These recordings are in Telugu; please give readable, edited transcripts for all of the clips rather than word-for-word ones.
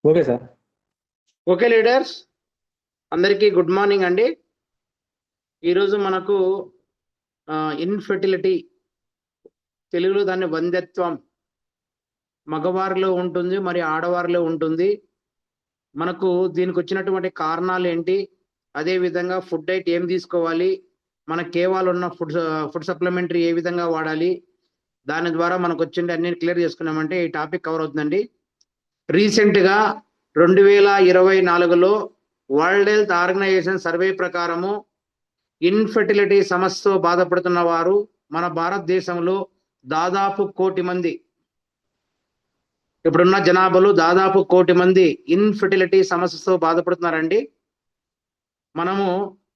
Okay sir. ఓకే లీడర్స్, అందరికీ గుడ్ మార్నింగ్ అండి. ఈరోజు మనకు ఇన్ఫెర్టిలిటీ, తెలుగులో దాన్ని వంధ్యత్వం, మగవారిలో ఉంటుంది మరి ఆడవారిలో ఉంటుంది. మనకు దీనికి వచ్చినటువంటి కారణాలు ఏంటి, అదే విధంగా ఫుడ్ డైట్ ఏం తీసుకోవాలి, మన కేవాలు ఉన్న ఫుడ్ సప్లిమెంటరీ ఏ విధంగా వాడాలి, దాని ద్వారా మనకు వచ్చింది అన్ని క్లియర్ చేసుకున్నామంటే ఈ టాపిక్ కవర్ అవుతుందండి. రీసెంట్గా 2024లో వరల్డ్ హెల్త్ ఆర్గనైజేషన్ సర్వే ప్రకారము ఇన్ఫెర్టిలిటీ సమస్యతో బాధపడుతున్న వారు మన భారతదేశంలో దాదాపు 1,00,00,000 మంది, ఇప్పుడున్న జనాభాలో దాదాపు 1,00,00,000 మంది ఇన్ఫెర్టిలిటీ సమస్యతో బాధపడుతున్నారండి. మనము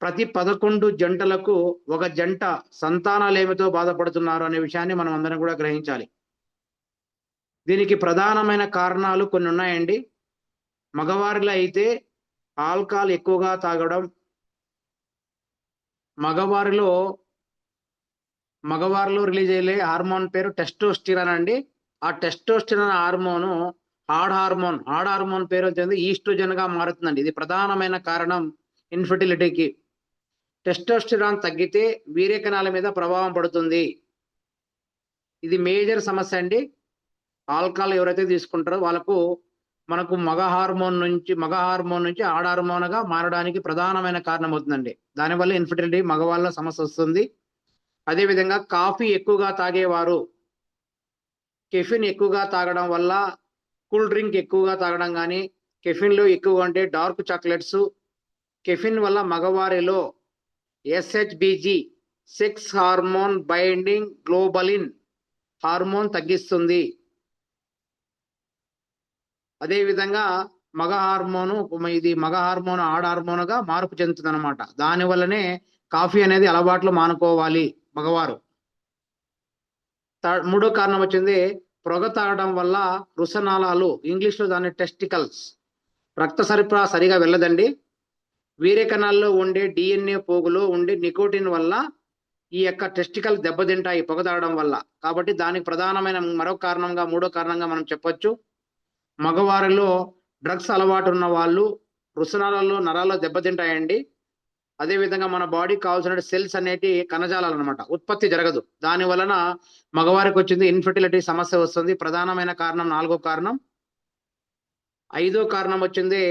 ప్రతి 11 జంటలకు ఒక జంట సంతానలేమితో బాధపడుతున్నారు అనే విషయాన్ని మనం అందరం కూడా గ్రహించాలి. దీనికి ప్రధానమైన కారణాలు కొన్ని ఉన్నాయండి. మగవారిలో అయితే ఆల్కహాల్ ఎక్కువగా తాగడం, మగవారిలో రిలీజ్ అయ్యే హార్మోన్ పేరు టెస్టోస్టిరాన్ అండి. ఆ టెస్టోస్టిరాన్ హార్మోన్ హార్డ్ హార్మోన్ పేరు వచ్చింది ఈస్ట్రోజన్ గా మారుతుందండి. ఇది ప్రధానమైన కారణం ఇన్ఫెర్టిలిటీకి. టెస్టోస్టిరాన్ తగ్గితే వీర్యకణాల మీద ప్రభావం పడుతుంది. ఇది మేజర్ సమస్య అండి. ఆల్కహాల్ ఎవరైతే తీసుకుంటారో వాళ్ళకు మనకు మగ హార్మోన్ నుంచి ఆడ హార్మోన్ గా మారడానికి ప్రధానమైన కారణం అవుతుందండి. దానివల్ల ఇన్ఫెర్టిలిటీ మగవాళ్ళ సమస్య వస్తుంది. అదేవిధంగా కాఫీ ఎక్కువగా తాగేవారు, కెఫిన్ ఎక్కువగా తాగడం వల్ల, కూల్ డ్రింక్ ఎక్కువగా తాగడం కానీ, కెఫిన్లో ఎక్కువగా ఉంటే డార్క్ చాక్లెట్స్, కెఫిన్ వల్ల మగవారిలో ఎస్హెచ్బిజి, సెక్స్ హార్మోన్ బైండింగ్ గ్లోబలిన్ హార్మోన్ తగ్గిస్తుంది. అదేవిధంగా మగ హార్మోన్ ఆడ హార్మోన్గా మార్పు చెందుతుంది అనమాట. దానివల్లనే కాఫీ అనేది అలవాట్లు మానుకోవాలి మగవారు. మూడో కారణం వచ్చింది పొగ తాగడం వల్ల రుసనాళాలు, ఇంగ్లీష్లో దాన్ని టెస్టికల్స్, రక్త సరఫరా సరిగా వెళ్ళదండి. వీర్యకణాల్లో ఉండే డిఎన్ఏ పోగులో ఉండే నికోటిన్ వల్ల ఈ యొక్క టెస్టికల్ దెబ్బతింటాయి పొగ తాగడం వల్ల. కాబట్టి దానికి ప్రధానమైన మూడో కారణంగా మనం చెప్పొచ్చు. మగవారిలో డ్రగ్స్ అలవాటు ఉన్న వాళ్ళు రుసనాలలో నరాల్లో దెబ్బతింటాయండి. అదేవిధంగా మన బాడీకి కావాల్సిన సెల్స్ అనేటి కణజాలాలు అనమాట, ఉత్పత్తి జరగదు. దాని వలన మగవారికి వచ్చింది ఇన్ఫెర్టిలిటీ సమస్య వస్తుంది. ప్రధానమైన కారణం నాలుగో కారణం. ఐదో కారణం వచ్చింది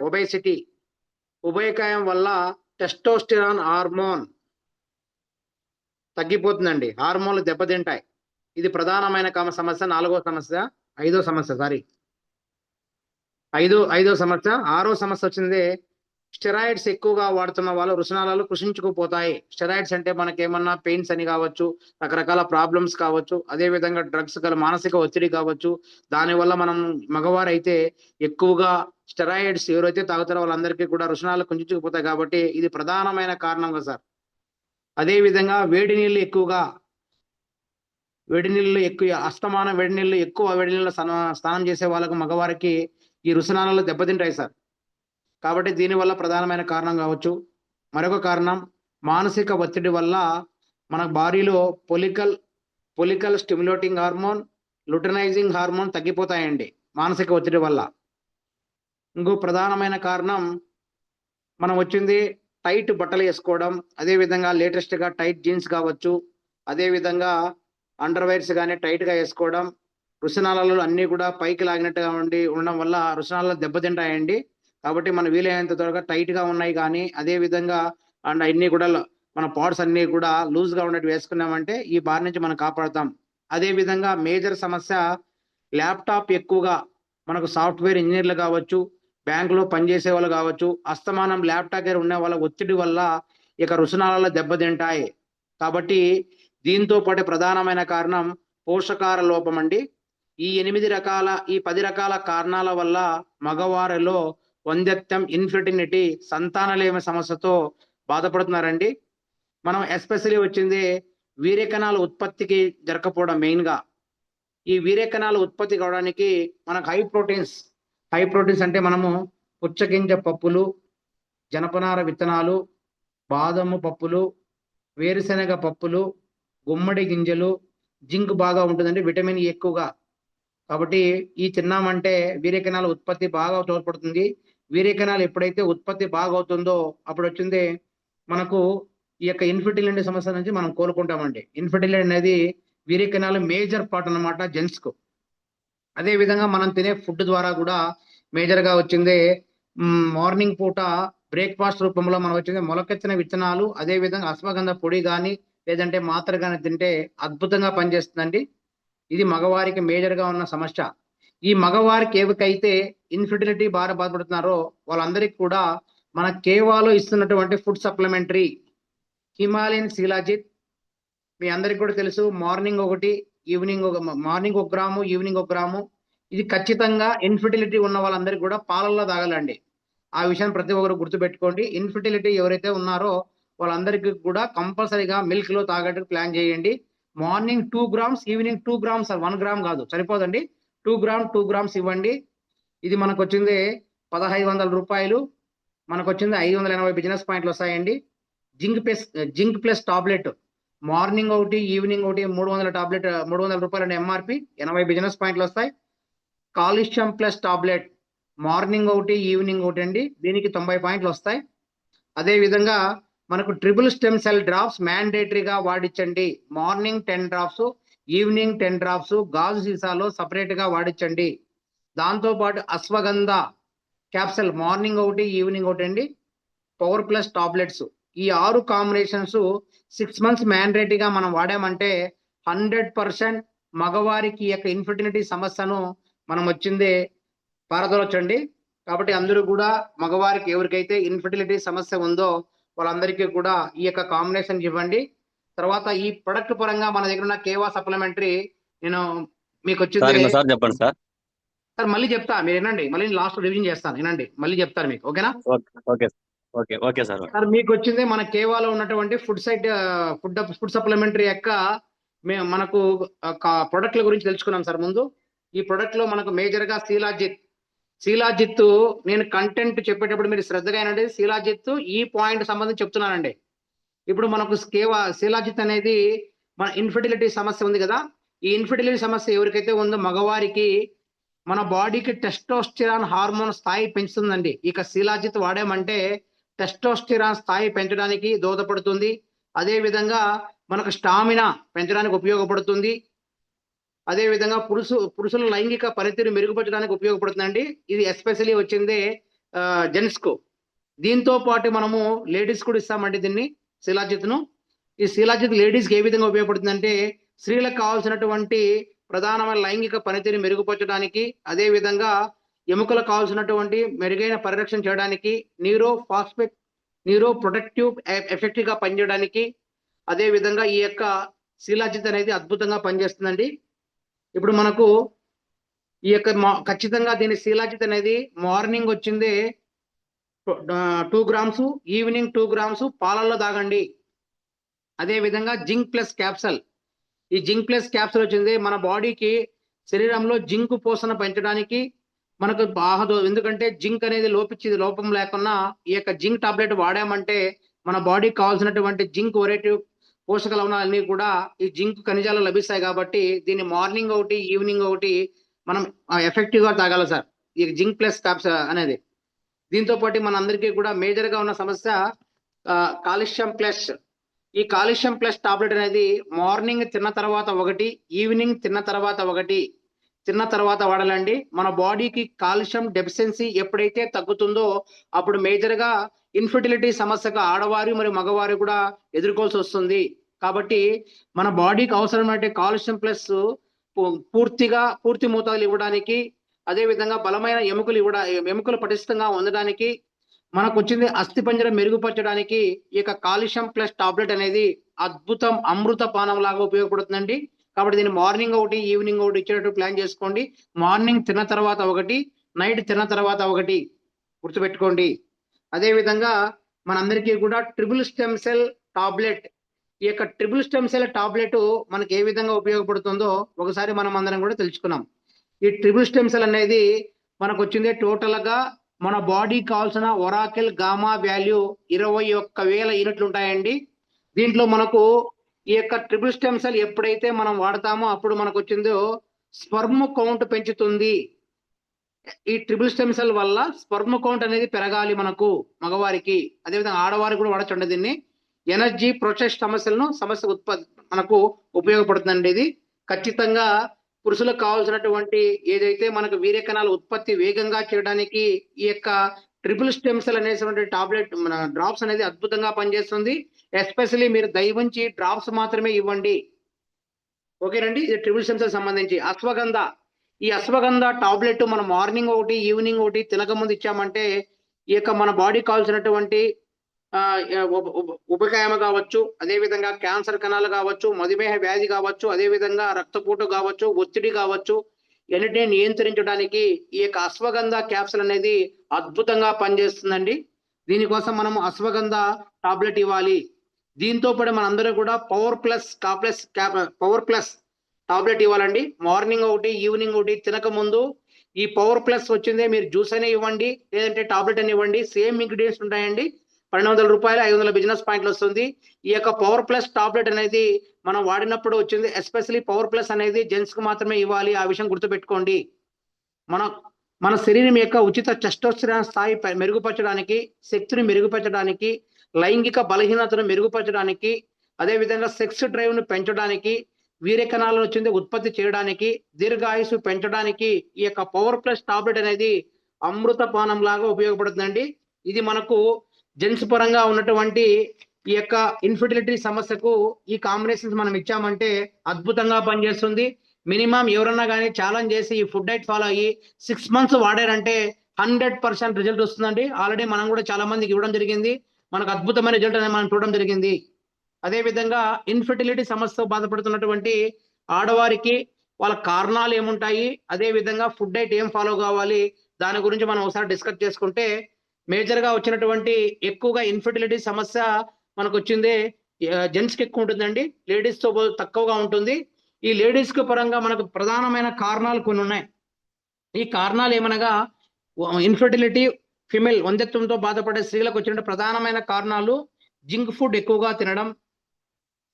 ఒబేసిటీ. ఉభయకాయం వల్ల టెస్టోస్టిరాన్ హార్మోన్ తగ్గిపోతుందండి, హార్మోన్లు దెబ్బతింటాయి. ఇది ప్రధానమైన ఐదో సమస్య. ఆరో సమస్య వచ్చింది స్టెరాయిడ్స్ ఎక్కువగా వాడుతున్న వాళ్ళు రుసనాళాలు కృషించుకుపోతాయి. స్టెరాయిడ్స్ అంటే మనకేమన్నా పెయిన్స్ అని కావచ్చు, రకరకాల ప్రాబ్లమ్స్ కావచ్చు, అదేవిధంగా డ్రగ్స్ గల మానసిక ఒత్తిడి కావచ్చు. దానివల్ల మనం మగవారు అయితే ఎక్కువగా స్టెరాయిడ్స్ ఎవరైతే తాగుతారో వాళ్ళందరికీ కూడా రుసనాలు కుంచుకుపోతాయి. కాబట్టి ఇది ప్రధానమైన కారణంగా సార్. అదేవిధంగా వేడి నీళ్ళు ఎక్కువ అస్తమానం వేడి నీళ్ళు స్నానం చేసే వాళ్ళకు మగవారికి ఈ రుసనాలలో దెబ్బతింటాయి సార్. కాబట్టి దీనివల్ల ప్రధానమైన కారణం కావచ్చు. మరొక కారణం మానసిక ఒత్తిడి వల్ల మన బాడీలో పొలికల్ స్టిమ్యులేటింగ్ హార్మోన్, లుటనైజింగ్ హార్మోన్ తగ్గిపోతాయండి మానసిక ఒత్తిడి వల్ల. ఇంకో ప్రధానమైన కారణం మనం వచ్చింది టైట్ బట్టలు వేసుకోవడం, అదేవిధంగా లేటెస్ట్గా టైట్ జీన్స్ కావచ్చు, అదేవిధంగా అండర్వేర్స్ కానీ టైట్గా వేసుకోవడం, రుసనాలలో అన్నీ కూడా పైకి లాగినట్టుగా ఉండడం వల్ల రుసనాలలో దెబ్బతింటాయండి. కాబట్టి మన వీలైనంత త్వరగా టైట్గా ఉన్నాయి కానీ అదేవిధంగా అండ్ అన్నీ కూడా మన పార్ట్స్ అన్నీ కూడా లూజ్గా ఉన్నట్టు వేసుకున్నామంటే ఈ బారి నుంచి మనం కాపాడుతాం. అదేవిధంగా మేజర్ సమస్య ల్యాప్టాప్ ఎక్కువగా, మనకు సాఫ్ట్వేర్ ఇంజనీర్లు కావచ్చు, బ్యాంకులో పనిచేసే వాళ్ళు కావచ్చు, అస్తమానం ల్యాప్టాప్ దగ్గర ఉన్న వాళ్ళ ఒత్తిడి వల్ల ఇక రుసనాలలో దెబ్బతింటాయి. కాబట్టి దీంతో పాటు ప్రధానమైన కారణం పోషకాహార లోపం అండి. ఈ 10 రకాల కారణాల వల్ల మగవారిలో వంధ్యత్వం, ఇన్ఫెర్టిలిటీ, సంతానలేమి సమస్యతో బాధపడుతున్నారండి. మనం ఎస్పెషల్లీ వచ్చింది వీర్యకణాల ఉత్పత్తికి జరగకపోవడం మెయిన్గా. ఈ వీర్యకణాల ఉత్పత్తి కావడానికి మనకు హై ప్రోటీన్స్ అంటే మనము పుచ్చగింజ పప్పులు, జనపనార విత్తనాలు, బాదము పప్పులు, వేరుశనగ పప్పులు, గుమ్మడి గింజలు, జింక్ బాగా ఉంటుందండి, విటమిన్ ఎక్కువగా. కాబట్టి ఈ తిన్నామంటే వీర్యకణాల ఉత్పత్తి బాగా తోడ్పడుతుంది. వీర్యకణాలు ఎప్పుడైతే ఉత్పత్తి బాగా అవుతుందో అప్పుడు వచ్చింది మనకు ఈ యొక్క ఇన్ఫర్టిలిటీ సమస్య నుంచి మనం కోలుకుంటామండి. ఇన్ఫర్టిలిటీ అనేది వీర్యకణాలు మేజర్ పార్ట్ అన్నమాట జెంట్స్ కు. అదే విధంగా మనం తినే ఫుడ్ ద్వారా కూడా మేజర్ గా వచ్చింది మార్నింగ్ పూట బ్రేక్ఫాస్ట్ రూపంలో మనం వచ్చింది మొలకెత్తిన విత్తనాలు, అదే విధంగా అశ్వగంధ పొడి కానీ లేదంటే మాత్ర కానీ తింటే అద్భుతంగా పనిచేస్తుందండి. ఇది మగవారికి మేజర్ గా ఉన్న సమస్య. ఈ మగవారికి ఎవరికైతే ఇన్ఫర్టిలిటీ బాగా బాధపడుతున్నారో వాళ్ళందరికీ కూడా మన కేవాలో ఇస్తున్నటువంటి ఫుడ్ సప్లిమెంటరీ హిమాలయన్ శిలాజిత్ మీ అందరికి కూడా తెలుసు. మార్నింగ్ ఒకటి, మార్నింగ్ 1 గ్రాము, ఈవినింగ్ 1 గ్రాము. ఇది ఖచ్చితంగా ఇన్ఫర్టిలిటీ ఉన్న వాళ్ళందరికీ కూడా పాలల్లో తాగాలండి. ఆ విషయాన్ని ప్రతి ఒక్కరు గుర్తుపెట్టుకోండి. ఇన్ఫర్టిలిటీ ఎవరైతే ఉన్నారో వాళ్ళందరికీ కూడా కంపల్సరీగా మిల్క్ లో తాగడానికి ప్లాన్ చేయండి. Morning 2 grams, evening 2 grams, 1 gram కాదు, సరిపోదండి. 2 గ్రామ్స్ ఇవ్వండి. ఇది మనకు వచ్చింది 1500 రూపాయలు. మనకు వచ్చింది 580 బిజినెస్ పాయింట్లు వస్తాయండి. జింక్ ప్లస్ టాబ్లెట్ మార్నింగ్ ఒకటి, ఈవినింగ్ ఒకటి, 300 టాబ్లెట్, 300 రూపాయలు ఎంఆర్పి, 80 బిజినెస్ పాయింట్లు వస్తాయి. కాల్షియం ప్లస్ టాబ్లెట్ మార్నింగ్ ఒకటి, ఈవినింగ్ ఒకటి అండి, దీనికి 90 పాయింట్లు వస్తాయి. అదే విధంగా మనకు ట్రిపుల్ స్టెమ్ సెల్ డ్రాప్స్ మ్యాండేటరీగా వాడించండి. మార్నింగ్ 10 డ్రాప్స్, ఈవినింగ్ 10 డ్రాప్స్ గాజు సీసాలో సపరేట్ గా వాడించండి. దాంతో పాటు అశ్వగంధ క్యాప్సల్ మార్నింగ్ ఒకటి, ఈవినింగ్ ఒకటి అండి, పవర్ ప్లస్ టాబ్లెట్స్. ఈ 6 కాంబినేషన్స్ 6 మంత్స్ మ్యాండేటరీగా మనం వాడామంటే 100% మగవారికి యొక్క ఇన్ఫర్టిలిటీ సమస్యను మనం వచ్చింది పారదోలచండి. కాబట్టి అందరూ కూడా మగవారికి ఎవరికైతే ఇన్ఫర్టిలిటీ సమస్య ఉందో వాళ్ళందరికీ కూడా ఈ యొక్క కాంబినేషన్ ఇవ్వండి. తర్వాత ఈ ప్రొడక్ట్ పరంగా మన దగ్గర ఉన్న కేవా సప్లిమెంటరీ నేను మీకు వచ్చింది చెప్పండి సార్. సార్ మళ్ళీ చెప్తా, మీరు వినండి, మళ్ళీ లాస్ట్ రివిజన్ చేస్తాను, వినండి, మళ్ళీ చెప్తాను మీకు. ఓకేనా? Okay sir. సార్ మీకు వచ్చింది మన కేవాలో ఉన్నటువంటి ఫుడ్ సప్లిమెంటరీ యొక్క మనకు ప్రొడక్ట్ల గురించి తెలుసుకున్నాం సార్. ముందు ఈ ప్రొడక్ట్ లో మనకు మేజర్ గా శీలాజిత్ నేను కంటెంట్ చెప్పేటప్పుడు మీరు శ్రద్ధగా వినండి. శీలాజిత్ ఈ పాయింట్ సంబంధించి చెప్తున్నానండి. ఇప్పుడు మనకు శీలాజిత్ అనేది మన ఇన్ఫర్టిలిటీ సమస్య ఉంది కదా, ఈ ఇన్ఫర్టిలిటీ సమస్య ఎవరికైతే ఉందో మగవారికి మన బాడీకి టెస్టోస్టిరాన్ హార్మోన్ స్థాయి పెంచుతుందండి. ఇక శీలాజిత్ వాడామంటే టెస్టోస్టిరాన్ స్థాయి పెంచడానికి దోహదపడుతుంది. అదే విధంగా మనకు స్టామినా పెంచడానికి ఉపయోగపడుతుంది. అదే విధంగా పురుషుల లైంగిక పనితీరు మెరుగుపరచడానికి ఉపయోగపడుతుందండి. ఇది ఎస్పెషల్లీ వచ్చింది జెంట్స్ కు. దీంతో పాటు మనము లేడీస్ కూడా ఇస్తామండి దీన్ని, శిలాజిత్ను. ఈ శిలాజిత్ లేడీస్ కి ఏ విధంగా ఉపయోగపడుతుందంటే స్త్రీలకు కావాల్సినటువంటి ప్రధానమైన లైంగిక పనితీరు మెరుగుపరచడానికి, అదే విధంగా ఎముకలకు కావాల్సినటువంటి మెరుగైన పరిరక్షణ చేయడానికి, న్యూరో ప్రొటెక్టివ్ ఎఫెక్టివ్ గా పనిచేయడానికి, అదే విధంగా ఈ యొక్క శిలాజిత్ అనేది అద్భుతంగా పనిచేస్తుందండి. ఇప్పుడు మనకు ఈ యొక్క ఖచ్చితంగా దీని శిలాజిత్ అనేది మార్నింగ్ వచ్చింది 2 గ్రామ్స్, ఈవినింగ్ 2 గ్రామ్స్ పాలల్లో తాగండి. అదే విధంగా జింక్ ప్లస్ క్యాప్సల్, ఈ జింక్ ప్లస్ క్యాప్సల్ వచ్చింది మన బాడీకి శరీరంలో జింక్ పోషణ పెంచడానికి మనకు బాగా, ఎందుకంటే జింక్ అనేది లోపం లేకున్నా ఈ యొక్క జింక్ టాబ్లెట్ వాడామంటే మన బాడీకి కావాల్సినటువంటి జింక్ వెరైటీ పోషక లవణాలన్నీ కూడా ఈ జింక్ ఖనిజాలు లభిస్తాయి. కాబట్టి దీన్ని మార్నింగ్ ఒకటి, ఈవినింగ్ ఒకటి మనం ఎఫెక్టివ్ గా తాగాలి సార్, ఈ జింక్ ప్లస్ క్యాప్సల్ అనేది. దీంతో పాటు మన అందరికీ కూడా మేజర్ గా ఉన్న సమస్య కాల్షియం ప్లస్. ఈ కాల్షియం ప్లస్ టాబ్లెట్ అనేది మార్నింగ్ తిన్న తర్వాత ఒకటి, ఈవినింగ్ తిన్న తర్వాత వాడాలండి. మన బాడీకి కాల్షియం డెఫిషియన్సీ ఎప్పుడైతే తగ్గుతుందో అప్పుడు మేజర్ గా ఇన్ఫర్టిలిటీ సమస్యగా ఆడవారు మరియు మగవారు కూడా ఎదుర్కోవాల్సి వస్తుంది. కాబట్టి మన బాడీకి అవసరమైన కాల్షియం ప్లస్ పూర్తి మోతాదులు ఇవ్వడానికి, అదే విధంగా బలమైన ఎముకలు పటిష్టంగా ఉండడానికి, మనకు వచ్చింది అస్థిపంజరం మెరుగుపరచడానికి ఈ యొక్క కాల్షియం ప్లస్ టాబ్లెట్ అనేది అద్భుతం, అమృత పానం లాగా ఉపయోగపడుతుందండి. కాబట్టి దీన్ని మార్నింగ్ ఒకటి, ఈవినింగ్ ఒకటి ఇచ్చేటట్టు ప్లాన్ చేసుకోండి. మార్నింగ్ తిన్న తర్వాత ఒకటి, నైట్ తిన్న తర్వాత ఒకటి గుర్తుపెట్టుకోండి. అదే విధంగా మనందరికీ కూడా ట్రిపుల్ స్టెమ్ సెల్ టాబ్లెట్, ఈ యొక్క ట్రిపుల్ స్టెమ్ సెల్ టాబ్లెట్ మనకి ఏ విధంగా ఉపయోగపడుతుందో ఒకసారి మనం అందరం కూడా తెలుసుకున్నాం. ఈ ట్రిపుల్ స్టెమ్ సెల్ అనేది మనకు వచ్చింది టోటల్ గా మన బాడీకి కావాల్సిన ఒరాకిల్ గామా వాల్యూ 21,000 యూనిట్లు ఉంటాయండి. దీంట్లో మనకు ఈ యొక్క ట్రిపుల్ స్టెమ్ సెల్ ఎప్పుడైతే మనం వాడతామో అప్పుడు మనకు వచ్చిందో స్పర్మ్ కౌంట్ పెంచుతుంది. ఈ ట్రిపుల్ స్టెమ్ సెల్ వల్ల స్పర్మ్ కౌంట్ అనేది పెరగాలి మనకు మగవారికి, అదేవిధంగా ఆడవారికి కూడా వాడచ్చండి దీన్ని. ఎనర్జీ ప్రొసెస్ సమస్య ఉత్పత్తి మనకు ఉపయోగపడుతుందండి. ఇది ఖచ్చితంగా పురుషులకు కావాల్సినటువంటి ఏదైతే మనకు వీర్య కణాల ఉత్పత్తి వేగంగా చేయడానికి ఈ యొక్క ట్రిపుల్ స్టెమ్ సెల్ అనేటువంటి టాబ్లెట్ మన డ్రాప్స్ అనేది అద్భుతంగా పనిచేస్తుంది. ఎస్పెషల్లీ మీరు దయవుంచి డ్రాప్స్ మాత్రమే ఇవ్వండి. ఓకేనండి. ఇది ట్రిపుల్ స్టెమ్ సెల్ సంబంధించి. అశ్వగంధ, ఈ అశ్వగంధ టాబ్లెట్ మనం మార్నింగ్ ఒకటి ఈవినింగ్ ఒకటి తినక ముందు ఇచ్చామంటే ఈ యొక్క మన బాడీ కావాల్సినటువంటి ఉపకాయమ కావచ్చు, అదేవిధంగా క్యాన్సర్ కణాలు కావచ్చు, మధుమేహ వ్యాధి కావచ్చు, అదేవిధంగా రక్తపోటు కావచ్చు, ఒత్తిడి కావచ్చు, ఎన్నిటిని నియంత్రించడానికి ఈ యొక్క అశ్వగంధ క్యాప్సూల్ అనేది అద్భుతంగా పనిచేస్తుందండి. దీనికోసం మనం అశ్వగంధ టాబ్లెట్ ఇవ్వాలి. దీంతో పాటు మనందరూ కూడా పవర్ ప్లస్ టాబ్లెట్ ఇవ్వాలండి. మార్నింగ్ ఒకటి ఈవినింగ్ ఒకటి తినక ముందు ఈ పవర్ ప్లస్ వచ్చిందే మీరు జ్యూస్ అయినా ఇవ్వండి, లేదంటే టాబ్లెట్ అని ఇవ్వండి. సేమ్ ఇంగ్రీడియంట్స్ ఉంటాయండి. 1200 రూపాయలు 500 బిజినెస్ పాయింట్లు వస్తుంది. ఈ యొక్క పవర్ ప్లస్ టాబ్లెట్ అనేది మనం వాడినప్పుడు వచ్చింది. ఎస్పెషల్లీ పవర్ ప్లస్ అనేది జెంట్స్ కు మాత్రమే ఇవ్వాలి. ఆ విషయం గుర్తుపెట్టుకోండి. మన శరీరం యొక్క ఉచిత టెస్టోస్టెరాన్ స్థాయి మెరుగుపరచడానికి, శక్తిని మెరుగుపరచడానికి, లైంగిక బలహీనతను మెరుగుపరచడానికి, అదేవిధంగా సెక్స్ డ్రైవ్ ను పెంచడానికి, వీర్య కణాలను వచ్చింది ఉత్పత్తి చేయడానికి, దీర్ఘాయుసు పెంచడానికి ఈ యొక్క పవర్ ప్లస్ టాబ్లెట్ అనేది అమృత పానం లాగా ఉపయోగపడుతుందండి. ఇది మనకు జెంట్స్ పరంగా ఉన్నటువంటి ఈ యొక్క ఇన్ఫర్టిలిటీ సమస్యకు ఈ కాంబినేషన్స్ మనం ఇచ్చామంటే అద్భుతంగా పనిచేస్తుంది. మినిమం ఎవరన్నా కానీ ఛాలెంజ్ చేసి ఈ ఫుడ్ డైట్ ఫాలో అయ్యి 6 months వాడారంటే 100% రిజల్ట్ వస్తుందండి. ఆల్రెడీ మనం కూడా చాలా మందికి ఇవ్వడం జరిగింది. మనకు అద్భుతమైన రిజల్ట్ అనేది మనం చూడడం జరిగింది. అదేవిధంగా ఇన్ఫర్టిలిటీ సమస్యతో బాధపడుతున్నటువంటి ఆడవారికి వాళ్ళ కారణాలు ఏముంటాయి, అదేవిధంగా ఫుడ్ డైట్ ఏం ఫాలో కావాలి, దాని గురించి మనం ఒకసారి డిస్కస్ చేసుకుంటే, మేజర్ గా వచ్చినటువంటి ఎక్కువగా ఇన్ఫర్టిలిటీ సమస్య మనకు వచ్చింది జెంట్స్ కి ఎక్కువ ఉంటుందండి, లేడీస్ తో తక్కువగా ఉంటుంది. ఈ లేడీస్ కు పరంగా మనకు ప్రధానమైన కారణాలు కొన్ని ఉన్నాయి. ఈ కారణాలు ఏమనగా ఇన్ఫర్టిలిటీ, ఫిమేల్ వంధ్యత్వంతో బాధపడే స్త్రీలకు వచ్చిన ప్రధానమైన కారణాలు జింక్ ఫుడ్ ఎక్కువగా తినడం,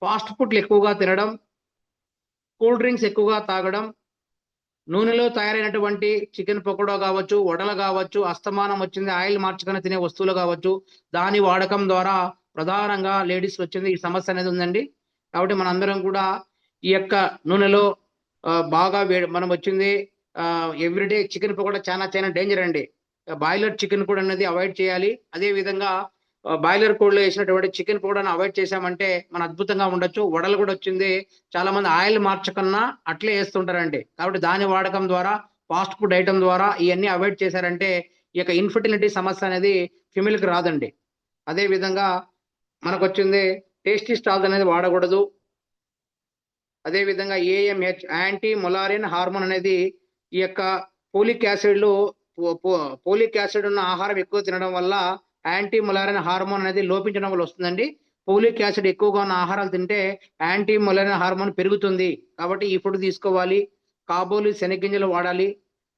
ఫాస్ట్ ఫుడ్లు ఎక్కువగా తినడం, కూల్ డ్రింక్స్ ఎక్కువగా తాగడం, నూనెలో తయారైనటువంటి చికెన్ పకోడా కావచ్చు, వడలు కావచ్చు, అస్తమానం వచ్చింది ఆయిల్ మార్చుకొని తినే వస్తువులు కావచ్చు, దాని వాడకం ద్వారా ప్రధానంగా లేడీస్ వచ్చింది ఈ సమస్య అనేది ఉందండి. కాబట్టి మనందరం కూడా ఈ యొక్క నూనెలో బాగా మనం వచ్చింది ఎవ్రీడే చికెన్ పకోడా చాలా డేంజర్ అండి. బాయిలర్ చికెన్ కూడా అనేది అవాయిడ్ చేయాలి. అదే విధంగా బాయిలర్ కోడ్లో వేసినటువంటి చికెన్ పకోడాను అవాయిడ్ చేశామంటే మన అద్భుతంగా ఉండొచ్చు. వడలు కూడా వచ్చింది చాలా మంది ఆయిల్ మార్చకన్నా అట్లే వేస్తుంటారండి. కాబట్టి దాని వాడకం ద్వారా, ఫాస్ట్ ఫుడ్ ఐటమ్ ద్వారా ఇవన్నీ అవాయిడ్ చేశారంటే ఈ యొక్క ఇన్ఫర్టిలిటీ సమస్య అనేది ఫిమేల్ కి రాదండి. అదే విధంగా మనకు వచ్చింది టేస్టీ స్టాల్స్ అనేది వాడకూడదు. అదే విధంగా AMH యాంటీ మొలారిన్ హార్మోన్ అనేది ఈ యొక్క పోలిక్ యాసిడ్ ఉన్న ఆహారం ఎక్కువ తినడం వల్ల యాంటీ మొలారిన్ హార్మోన్ అనేది లోపించడం వల్ల వస్తుందండి. పోలిక్ యాసిడ్ ఎక్కువగా ఉన్న ఆహారాలు తింటే యాంటీ మొలారిన్ హార్మోన్ పెరుగుతుంది. కాబట్టి ఈ ఫుడ్ తీసుకోవాలి. కాబోలి శనగింజలు వాడాలి.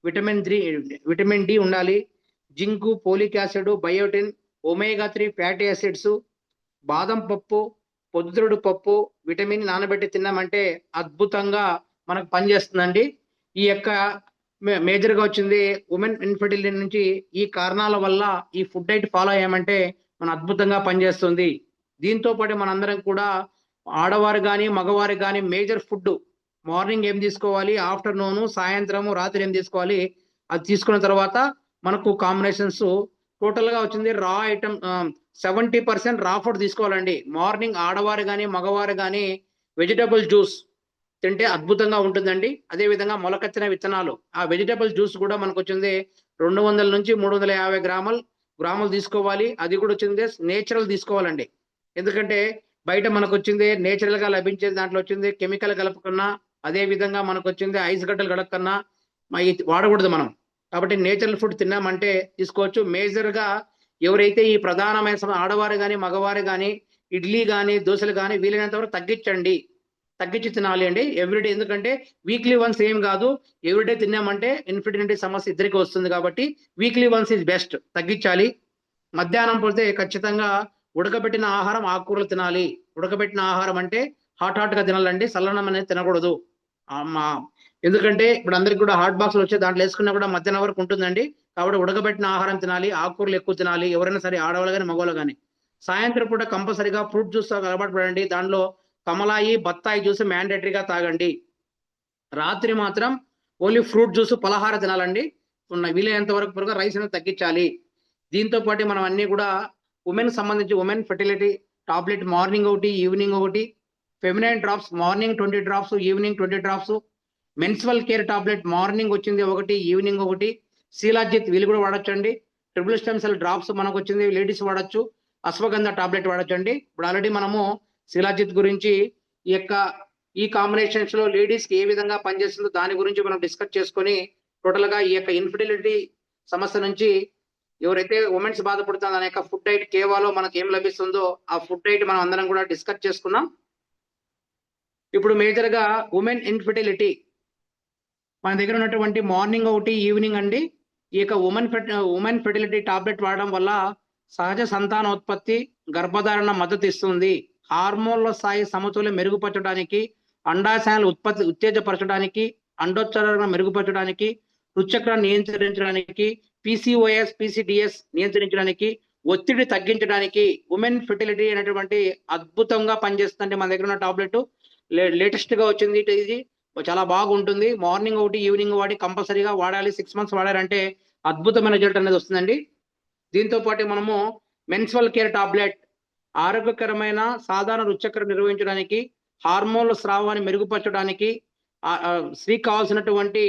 విటమిన్ డి ఉండాలి. Zinc, folic acid, biotin, omega 3 fatty acids, బాదం పప్పు, పొద్దుతిరుగుడు పప్పు, విటమిన్ నానబెట్టి తిన్నామంటే అద్భుతంగా మనకు పనిచేస్తుందండి. ఈ యొక్క మేజర్ గా వచ్చింది ఉమెన్ ఇన్ఫర్టిలిటీ నుంచి ఈ కారణాల వల్ల ఈ ఫుడ్ డైట్ ఫాలో అయ్యామంటే మన అద్భుతంగా పనిచేస్తుంది. దీంతో పాటు మనందరం కూడా ఆడవారు కానీ మగవారు కానీ మేజర్ ఫుడ్ మార్నింగ్ ఏం తీసుకోవాలి, ఆఫ్టర్నూన్, సాయంత్రము, రాత్రి ఏం తీసుకోవాలి, అది తీసుకున్న తర్వాత మనకు కాంబినేషన్స్ టోటల్ గా వచ్చింది రా ఐటమ్ 70% రా ఫుడ్ తీసుకోవాలండి. మార్నింగ్ ఆడవారు కానీ మగవారు కానీ వెజిటబుల్ జ్యూస్ తింటే అద్భుతంగా ఉంటుందండి. అదే విధంగా మొలకెత్తిన విత్తనాలు, ఆ వెజిటబుల్ జ్యూస్ కూడా మనకు వచ్చింది 200 నుంచి 350 గ్రాములు తీసుకోవాలి. అది కూడా వచ్చింది నేచురల్ తీసుకోవాలండి. ఎందుకంటే బయట మనకు వచ్చింది నేచురల్ గా లభించేది దాంట్లో వచ్చింది కెమికల్ కలపకన్నా, అదే విధంగా మనకు వచ్చింది ఐస్ గడ్డలు గడకన్నా వాడకూడదు మనం. కాబట్టి నేచురల్ ఫుడ్ తిన్నామంటే తీసుకోవచ్చు. మేజర్ గా ఎవరైతే ఈ ప్రధానమైన ఆడవారు కానీ మగవారు కానీ ఇడ్లీ కానీ దోశలు కానీ వీలైనంత వరకు తగ్గించి తినాలి అండి ఎవ్రీడే. ఎందుకంటే వీక్లీ వన్స్ ఏం కాదు, ఎవ్రీడే తిన్నామంటే ఇన్ఫర్టిలిటీ సమస్య ఇద్దరికి వస్తుంది. కాబట్టి వీక్లీ వన్స్ ఈజ్ బెస్ట్, తగ్గించాలి. మధ్యాహ్నం పోతే ఖచ్చితంగా ఉడకబెట్టిన ఆహారం, ఆకుకూరలు తినాలి. ఉడకబెట్టిన ఆహారం అంటే హాట్ గా తినాలండి, చల్లనం అనేది తినకూడదు. ఎందుకంటే ఇప్పుడు అందరికి కూడా హాట్ బాక్స్లు వచ్చే దాంట్లో వేసుకున్నా కూడా మధ్యాహ్నం వరకు ఉంటుందండి. కాబట్టి ఉడకబెట్టిన ఆహారం తినాలి, ఆకుకూరలు ఎక్కువ తినాలి, ఎవరైనా సరే ఆడవాళ్ళు కానీ మగవాళ్ళు కానీ. సాయంత్రం పూట కంపల్సరిగా ఫ్రూట్ జ్యూస్ అలవాటు పడండి. దానిలో కమలాయి, బత్తాయి జ్యూస్ మ్యాండేటరీగా తాగండి. రాత్రి మాత్రం ఓన్లీ ఫ్రూట్ జ్యూస్ పలహార తినాలండి. వీలైనంత వరకు రైస్ అనేది తగ్గించాలి. దీంతో పాటు మనం అన్ని కూడా ఉమెన్ సంబంధించి ఉమెన్ ఫెర్టిలిటీ టాబ్లెట్ మార్నింగ్ ఒకటి, ఈవినింగ్ ఒకటి, feminine drops morning 20 drops, evening 20 drops, menstrual care tablet morning వచ్చింది ఒకటి, ఈవినింగ్ ఒకటి, శీలాజిత్ వీళ్ళు కూడా వాడొచ్చండి. ట్రిపుల్ స్టెమ్ సెల్ డ్రాప్స్ మనకు వచ్చింది లేడీస్ వాడచ్చు. అశ్వగంధ టాబ్లెట్ వాడచ్చండి. ఇప్పుడు ఆల్రెడీ మనము శీలాజిత్ గురించి ఈ కాంబినేషన్స్ లో లేడీస్ కి ఏ విధంగా పనిచేస్తుందో దాని గురించి మనం డిస్కస్ చేసుకొని టోటల్ గా ఈ యొక్క ఇన్ఫిడిలిటీ సమస్య నుంచి ఎవరైతే ఉమెన్స్ బాధపడుతుందో అనే యొక్క ఫుడ్ డైట్ కేవాలో మనకి ఏం లభిస్తుందో ఆ ఫుడ్ డైట్ మనం అందరం కూడా డిస్కస్ చేసుకున్నాం. ఇప్పుడు మేజర్ గా ఉమెన్ ఇన్ఫిడిలిటీ మన దగ్గర ఉన్నటువంటి మార్నింగ్ ఒకటి, ఈవినింగ్ అండి. ఈ యొక్క ఉమెన్ ఫెర్టిలిటీ టాబ్లెట్ వాడడం వల్ల సహజ సంతానోత్పత్తి, గర్భధారణ మద్దతు ఇస్తుంది. హార్మోన్ల స్థాయి సమతుల్యం మెరుగుపరచడానికి, అండాశయాలు ఉత్తేజపరచడానికి, అండోత్సరణ మెరుగుపరచడానికి, రుచక్రాన్ని నియంత్రించడానికి, PCOS, PCDS నియంత్రించడానికి, ఒత్తిడి తగ్గించడానికి ఉమెన్ ఫెర్టిలిటీ అనేటువంటి అద్భుతంగా పనిచేస్తుంది. మన దగ్గర ఉన్న టాబ్లెట్ లేటెస్ట్ గా వచ్చింది. ఇది చాలా బాగుంటుంది. మార్నింగ్ ఒకటి, ఈవినింగ్ వాడి కంపల్సరీగా వాడాలి. 6 months వాడారంటే అద్భుతమైన రిజల్ట్ అనేది వస్తుందండి. దీంతో పాటు మనము మెన్స్ట్రువల్ కేర్ టాబ్లెట్ ఆరోగ్యకరమైన సాధారణ రుచక్రం నిర్వహించడానికి, హార్మోన్ల స్రావాన్ని మెరుగుపరచడానికి, స్త్రీకి కావాల్సినటువంటి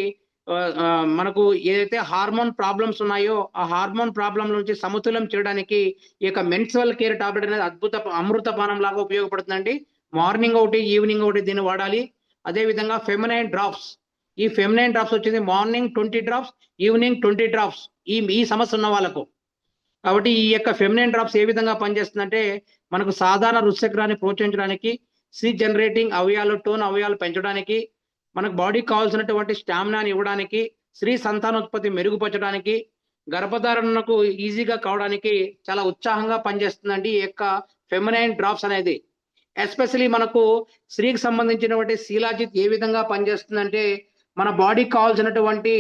మనకు ఏదైతే హార్మోన్ ప్రాబ్లమ్స్ ఉన్నాయో ఆ హార్మోన్ ప్రాబ్లం నుంచి సమతుల్యం చేయడానికి ఈ యొక్క మెన్స్ట్రువల్ కేర్ టాబ్లెట్ అనేది అమృతపానం లాగా ఉపయోగపడుతుందండి. మార్నింగ్ ఒకటి, ఈవినింగ్ ఒకటి దీన్ని వాడాలి. అదే విధంగా ఫెమినైన్ డ్రాప్స్, ఈ ఫెమినైన్ డ్రాప్స్ వచ్చింది మార్నింగ్ 20 డ్రాప్స్, ఈవినింగ్ 20 డ్రాప్స్ ఈ సమస్య ఉన్న వాళ్ళకు. కాబట్టి ఈ యొక్క ఫెమినైన్ డ్రాప్స్ ఏ విధంగా పనిచేస్తుందంటే మనకు సాధారణ రుచక్రాన్ని ప్రోత్సహించడానికి, సీడ్ జనరేటింగ్ అవయాలు, టోన్ అవయాలు పెంచడానికి, మనకు బాడీకి కావాల్సినటువంటి స్టామినాని ఇవ్వడానికి, స్త్రీ సంతానోత్పత్తి మెరుగుపరచడానికి, గర్భధారణకు ఈజీగా కావడానికి చాలా ఉత్సాహంగా పనిచేస్తుందండి ఈ యొక్క ఫెమినైన్ డ్రాప్స్ అనేది. ఎస్పెషలీ మనకు స్త్రీకి సంబంధించినటువంటి శీలాజిత్ ఏ విధంగా పనిచేస్తుందంటే మన బాడీకి కావాల్సినటువంటి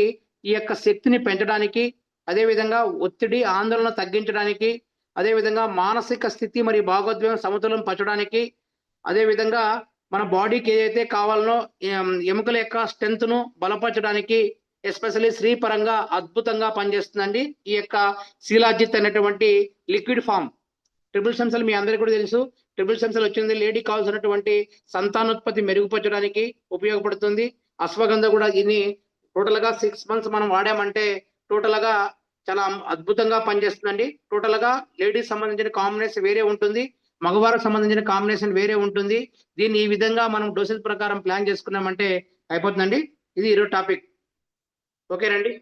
ఈ యొక్క శక్తిని పెంచడానికి, అదేవిధంగా ఒత్తిడి, ఆందోళన తగ్గించడానికి, అదేవిధంగా మానసిక స్థితి మరియు భాగోద్వేగం సమతుల్యం పరచడానికి, అదేవిధంగా మన బాడీకి ఏదైతే కావాలనో ఎముకల యొక్క స్ట్రెంత్ ను బలపరచడానికి ఎస్పెషల్లీ స్త్రీ పరంగా అద్భుతంగా పనిచేస్తుందండి ఈ యొక్క శీలాజిత్ అనేటువంటి liquid form. Triple stem cell మీ అందరికీ కూడా తెలుసు. ట్రిపుల్ స్టెమ్ సెల్ వచ్చింది లేడీ కావాల్సినటువంటి సంతానోత్పత్తి మెరుగుపరచడానికి ఉపయోగపడుతుంది. అశ్వగంధ కూడా దీన్ని టోటల్ గా 6 months మనం వాడామంటే టోటల్ గా చాలా అద్భుతంగా పనిచేస్తుందండి. టోటల్ గా లేడీస్ సంబంధించిన కాంబినేషన్ వేరే ఉంటుంది, మగవారికి సంబంధించిన కాంబినేషన్ వేరే ఉంటుంది. దీన్ని ఈ విధంగా మనం డోసేజ్ ప్రకారం ప్లాన్ చేసుకున్నామంటే అయిపోతుందండి. ఇది ఈరోజు టాపిక్. ఓకేనండి.